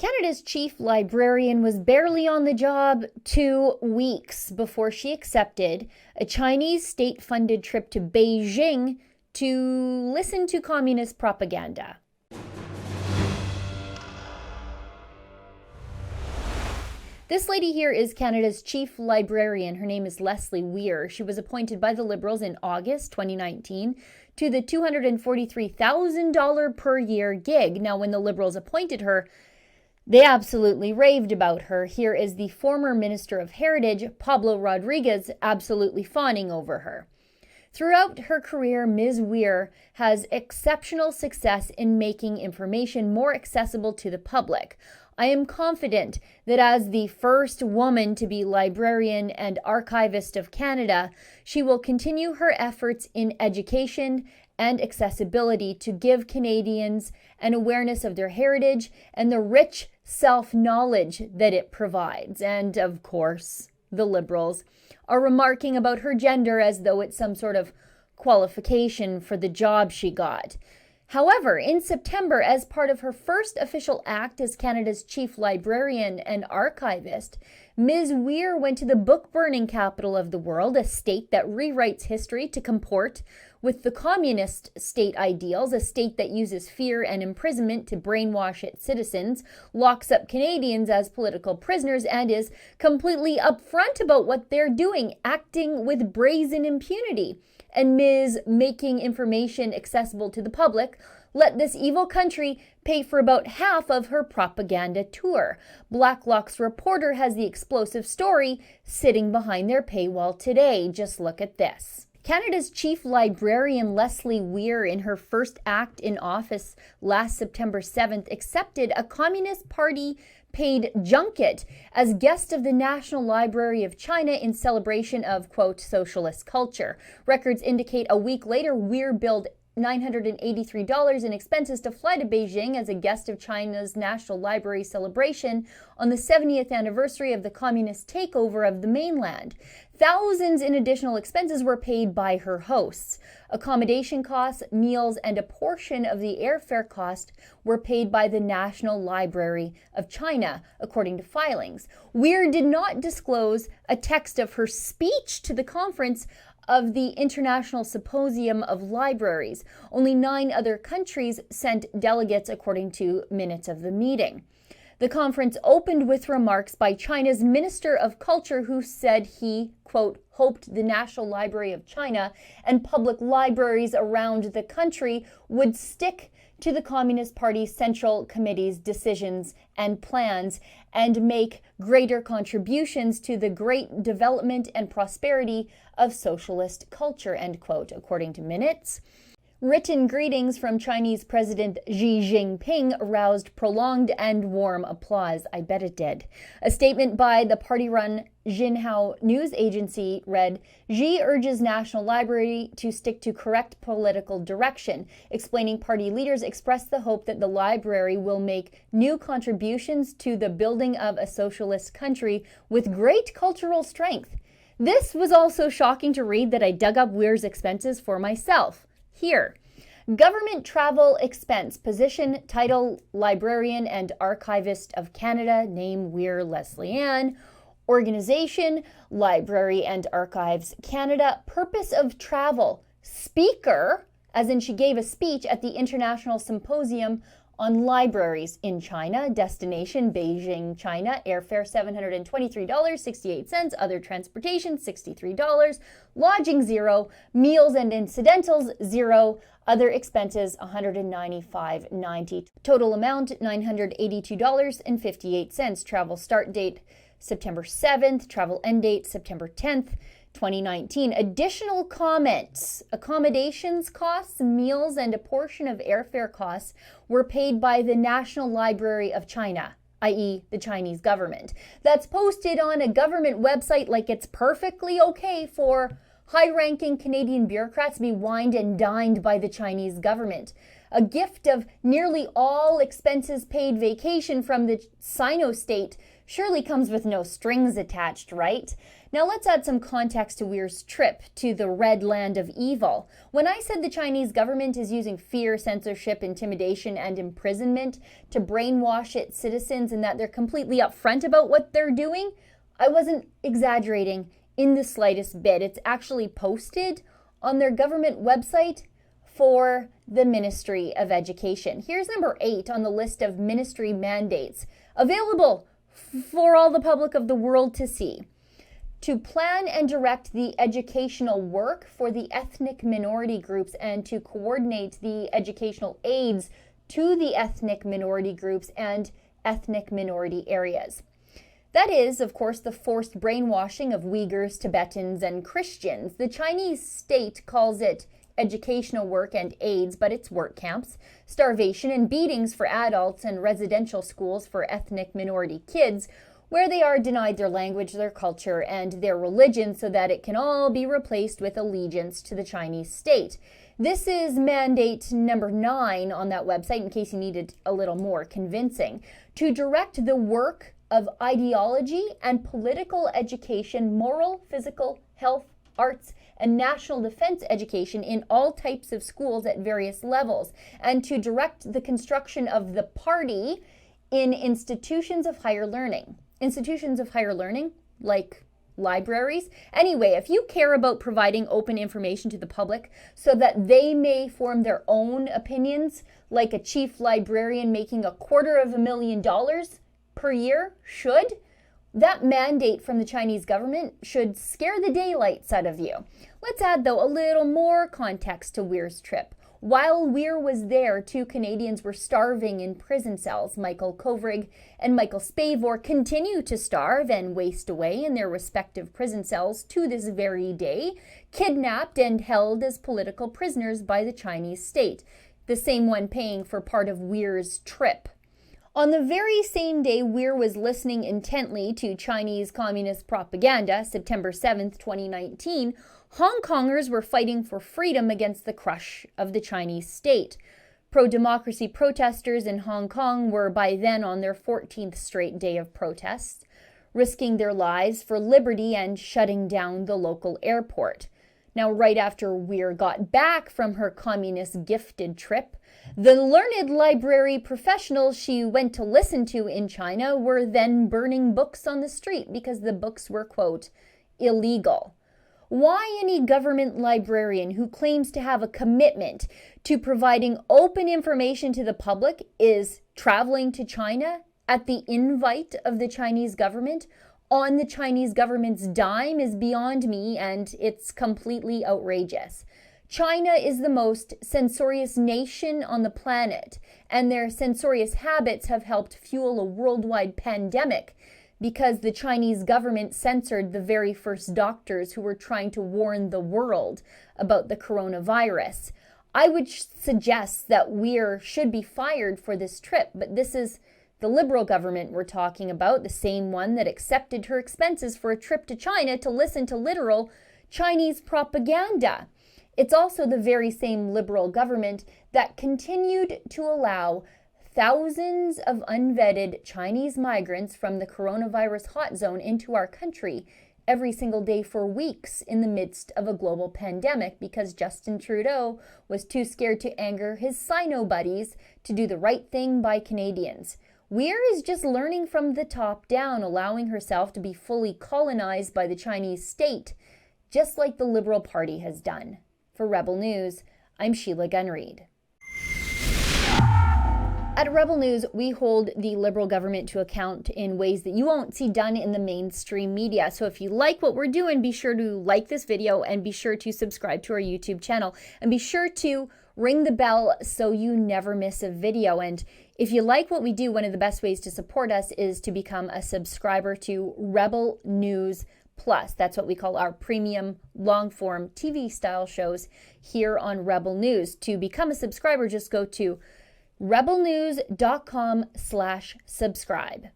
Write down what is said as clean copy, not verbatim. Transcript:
Canada's chief librarian was barely on the job 2 weeks before she accepted a Chinese state-funded trip to Beijing to listen to communist propaganda. This lady here is Canada's chief librarian. Her name is Leslie Weir. She was appointed by the Liberals in August 2019 to the $243,000 per year gig. Now, when the Liberals appointed her, they absolutely raved about her. Here is the former Minister of Heritage, Pablo Rodriguez, absolutely fawning over her. Throughout her career, Ms. Weir has exceptional success in making information more accessible to the public. I am confident that as the first woman to be librarian and archivist of Canada, she will continue her efforts in education and accessibility to give Canadians an awareness of their heritage and the rich self-knowledge that it provides. And of course, the Liberals are remarking about her gender as though it's some sort of qualification for the job she got. However, in September, as part of her first official act as Canada's chief librarian and archivist, Ms. Weir went to the book-burning capital of the world, a state that rewrites history to comport with the communist state ideals, a state that uses fear and imprisonment to brainwash its citizens, locks up Canadians as political prisoners, and is completely upfront about what they're doing, acting with brazen impunity. And Ms. making information accessible to the public let this evil country pay for about half of her propaganda tour. Blacklock's reporter has the explosive story sitting behind their paywall today. Just look at this. Canada's chief librarian Leslie Weir, in her first act in office last September 7th, accepted a Communist Party paid junket as guest of the National Library of China in celebration of, quote, socialist culture. Records indicate a week later, Weir billed $983 in expenses to fly to Beijing as a guest of China's National Library celebration on the 70th anniversary of the communist takeover of the mainland. Thousands in additional expenses were paid by her hosts. Accommodation costs, meals, and a portion of the airfare cost were paid by the National Library of China, according to filings. Weir did not disclose a text of her speech to the conference of the International Symposium of Libraries. Only 9 other countries sent delegates, according to minutes of the meeting. The conference opened with remarks by China's Minister of Culture, who said he, quote, hoped the National Library of China and public libraries around the country would stick to the Communist Party Central Committee's decisions and plans and make greater contributions to the great development and prosperity of socialist culture, end quote, according to minutes. Written greetings from Chinese President Xi Jinping aroused prolonged and warm applause. I bet it did. A statement by the party-run Xinhua news agency read, Xi urges National Library to stick to correct political direction. Explaining party leaders expressed the hope that the library will make new contributions to the building of a socialist country with great cultural strength. This was also shocking to read that I dug up Weir's expenses for myself. Here, government travel expense, position, title, librarian and archivist of Canada, name Weir Leslie Ann, organization, Library and Archives Canada, purpose of travel, speaker, as in she gave a speech at the International Symposium on Libraries in China, destination Beijing, China, airfare $723.68, other transportation $63, lodging $0, meals and incidentals $0, other expenses $195.90, total amount $982.58, travel start date September 7th, travel end date September 10th, 2019. Additional comments. Accommodations costs, meals, and a portion of airfare costs were paid by the National Library of China, i.e. the Chinese government. That's posted on a government website like it's perfectly okay for high-ranking Canadian bureaucrats to be wined and dined by the Chinese government. A gift of nearly all expenses paid vacation from the Sino state surely comes with no strings attached, right? Now let's add some context to Weir's trip to the red land of evil. When I said the Chinese government is using fear, censorship, intimidation, and imprisonment to brainwash its citizens and that they're completely upfront about what they're doing, I wasn't exaggerating in the slightest bit. It's actually posted on their government website for the Ministry of Education. Here's number 8 on the list of ministry mandates, available for all the public of the world to see. To plan and direct the educational work for the ethnic minority groups and to coordinate the educational aids to the ethnic minority groups and ethnic minority areas. That is, of course, the forced brainwashing of Uyghurs, Tibetans, and Christians. The Chinese state calls it educational work and aids, but it's work camps, starvation, and beatings for adults, and residential schools for ethnic minority kids, where they are denied their language, their culture, and their religion so that it can all be replaced with allegiance to the Chinese state. This is mandate number 9 on that website, in case you needed a little more convincing. To direct the work of ideology and political education, moral, physical, health, arts, and national defense education in all types of schools at various levels, and to direct the construction of the party in institutions of higher learning. Institutions of higher learning, like libraries. Anyway, if you care about providing open information to the public so that they may form their own opinions, like a chief librarian making $250,000 per year should, that mandate from the Chinese government should scare the daylights out of you. Let's add, though, a little more context to Weir's trip. While Weir was there, 2 Canadians were starving in prison cells. Michael Kovrig and Michael Spavor continue to starve and waste away in their respective prison cells to this very day, kidnapped and held as political prisoners by the Chinese state, the same one paying for part of Weir's trip. On the very same day Weir was listening intently to Chinese Communist propaganda, September 7th, 2019, Hong Kongers were fighting for freedom against the crush of the Chinese state. Pro-democracy protesters in Hong Kong were by then on their 14th straight day of protests, risking their lives for liberty and shutting down the local airport. Now, right after Weir got back from her communist gifted trip, the learned library professionals she went to listen to in China were then burning books on the street because the books were, quote, illegal. Why any government librarian who claims to have a commitment to providing open information to the public is traveling to China at the invite of the Chinese government on the Chinese government's dime is beyond me, and it's completely outrageous. China is the most censorious nation on the planet, and their censorious habits have helped fuel a worldwide pandemic because the Chinese government censored the very first doctors who were trying to warn the world about the coronavirus. I would suggest that Weir should be fired for this trip, but this is the Liberal government we're talking about, the same one that accepted her expenses for a trip to China to listen to literal Chinese propaganda. It's also the very same Liberal government that continued to allow thousands of unvetted Chinese migrants from the coronavirus hot zone into our country every single day for weeks in the midst of a global pandemic because Justin Trudeau was too scared to anger his Sino buddies to do the right thing by Canadians. Weir is just learning from the top down, allowing herself to be fully colonized by the Chinese state, just like the Liberal Party has done. For Rebel News, I'm Sheila Gunreed. At Rebel News, we hold the Liberal government to account in ways that you won't see done in the mainstream media. So if you like what we're doing, be sure to like this video and be sure to subscribe to our YouTube channel. And be sure to ring the bell so you never miss a video. And if you like what we do, one of the best ways to support us is to become a subscriber to Rebel News Plus. That's what we call our premium long-form TV-style shows here on Rebel News. To become a subscriber, just go to rebelnews.com/subscribe.